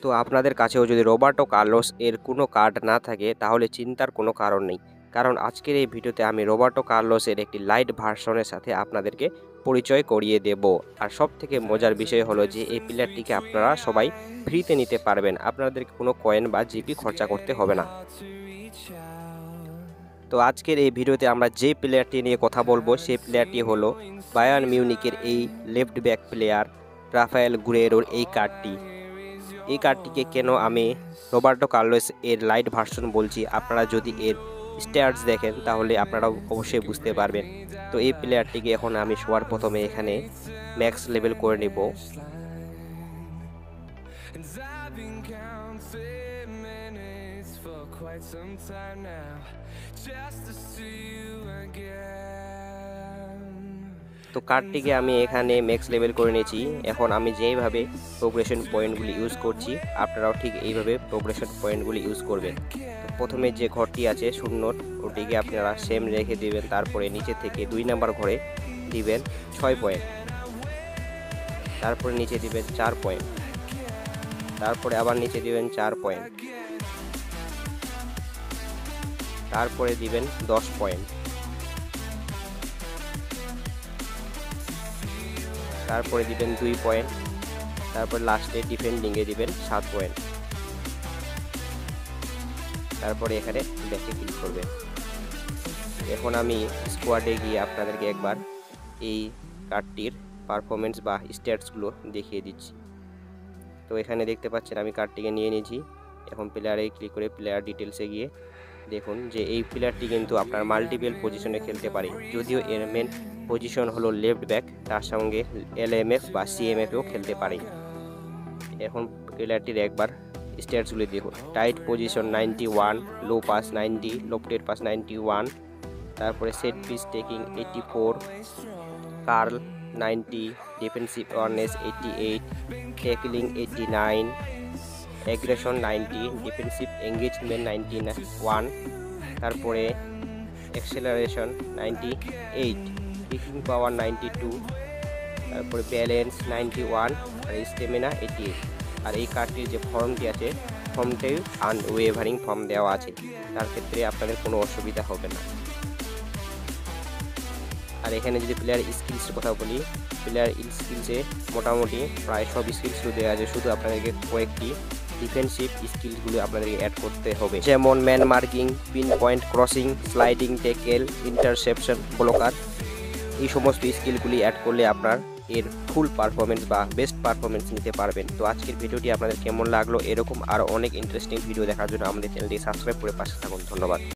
তো আপনাদের কাছেও যদি রবার্টো কার্লোস এর কোনো কার্ড না থাকে তাহলে চিন্তার কোনো কারণ নেই, কারণ আজকের এই ভিডিওতে আমি রবার্টো কার্লোসের একটি লাইট ভার্সনের সাথে আপনাদেরকে পরিচয় করিয়ে দেব। আর সব থেকে মজার বিষয় হলো যে এই প্লেয়ারটিকে আপনারা সবাই ফ্রিতে নিতে পারবেন, আপনাদেরকে কোনো কয়েন বা জিপি খরচা করতে হবে না। তো আজকের এই ভিডিওতে আমরা যে প্লেয়ারটি নিয়ে কথা বলবো সেই প্লেয়ারটি হলো বায়ার্ন মিউনিকের এই লেফট ব্যাক প্লেয়ার রাফায়েল গুরেরোর এই কার্ডটি। এই কার্ডটিকে কেন আমি রবার্টো কার্লোস এর লাইট ভার্সন বলছি, আপনারা যদি এর স্ট্যাটস দেখেন তাহলে আপনারাও অবশ্যই বুঝতে পারবেন। তো এই প্লেয়ারটিকে এখন আমি সবার প্রথমে এখানে ম্যাক্স লেভেল করে নেব। তো কার্ডটিকে আমি এখানে ম্যাক্স লেভেল করে নিয়েছি। এখন আমি যেইভাবে প্রোগ্রেশন পয়েন্টগুলি ইউজ করছি আপনারাও ঠিক এইভাবে প্রোগ্রেশন পয়েন্টগুলি ইউজ করবেন। তো প্রথমে যে ঘরটি আছে শূন্য, ওটিকে আপনারা সেম রেখে দিবেন। তারপরে নিচে থেকে 2 নাম্বার ঘরে দিবেন 6 পয়েন্ট, তারপরে নিচে দিবেন 4 পয়েন্ট, তারপরে আবার নিচে দিবেন 4 পয়েন্ট, তারপরে দিবেন 10 পয়েন্ট, তারপরে দিবেন 2 পয়েন্ট, তারপর লাস্টে ডিফেন্ডিংয়ে দিবেন 7 পয়েন্ট। তারপরে এখানে ব্যাকে ক্লিক করবেন। এখন আমি স্কোয়াডে গিয়ে আপনাদেরকে একবার এই কার্ডটির পারফরমেন্স বা স্ট্যাটসগুলো দেখিয়ে দিচ্ছি। তো এখানে দেখতে পাচ্ছেন আমি কার্ডটিকে নিয়ে নিয়েছি। এখন প্লেয়ারে ক্লিক করে প্লেয়ার ডিটেলসে গিয়ে দেখুন যে এই প্লেয়ারটি কিন্তু আপনার মাল্টিপল পজিশনে খেলতে পারে। যদিও এর মেন পজিশন হলো লেফট ব্যাক, তার সঙ্গে LMF বা CMFও খেলতে পারে। এখন প্লেয়ারটির একবার স্ট্যাটসগুলি দেখুন। Tight position 91, low pass 90, lofted pass 91, তারপরে set piece taking 84, curl 90, defensive awareness 88, tackling 89, aggression 90, defensive engagement 91, তারপরে অ্যাক্সেলারেশন 98, কিকিং পাওয়ার 92, তারপরে ব্যালেন্স 91 আর স্টেমিনা 88। আর এই কার্ডটির যে ফর্মটি আছে ফর্মটাই আনওয়েভারিং ফর্ম দেওয়া আছে, তার ক্ষেত্রে আপনাদের কোনো অসুবিধা হবে না। আর এখানে যদি প্লেয়ার স্কিলসের কথা বলি, প্লেয়ার স্কিলসে মোটামুটি প্রায় সব স্কিলসগুলো দেওয়া আছে, শুধু আপনাদেরকে কয়েকটি ডিফেন্সিভ স্কিলসগুলো আপনাদেরকে অ্যাড করতে হবে, যেমন man marking, pinpoint crossing, sliding tackle, interception, blocker. এই সমস্ত স্কিলগুলি অ্যাড করলে আপনার এর ফুল পারফরমেন্স বা বেস্ট পারফরমেন্স নিতে পারবেন। তো আজকের ভিডিওটি আপনাদের কেমন লাগলো, এরকম আরও অনেক ইন্টারেস্টিং ভিডিও দেখার জন্য আমাদের চ্যানেলটি সাবস্ক্রাইব করে পাশে থাকুন। ধন্যবাদ।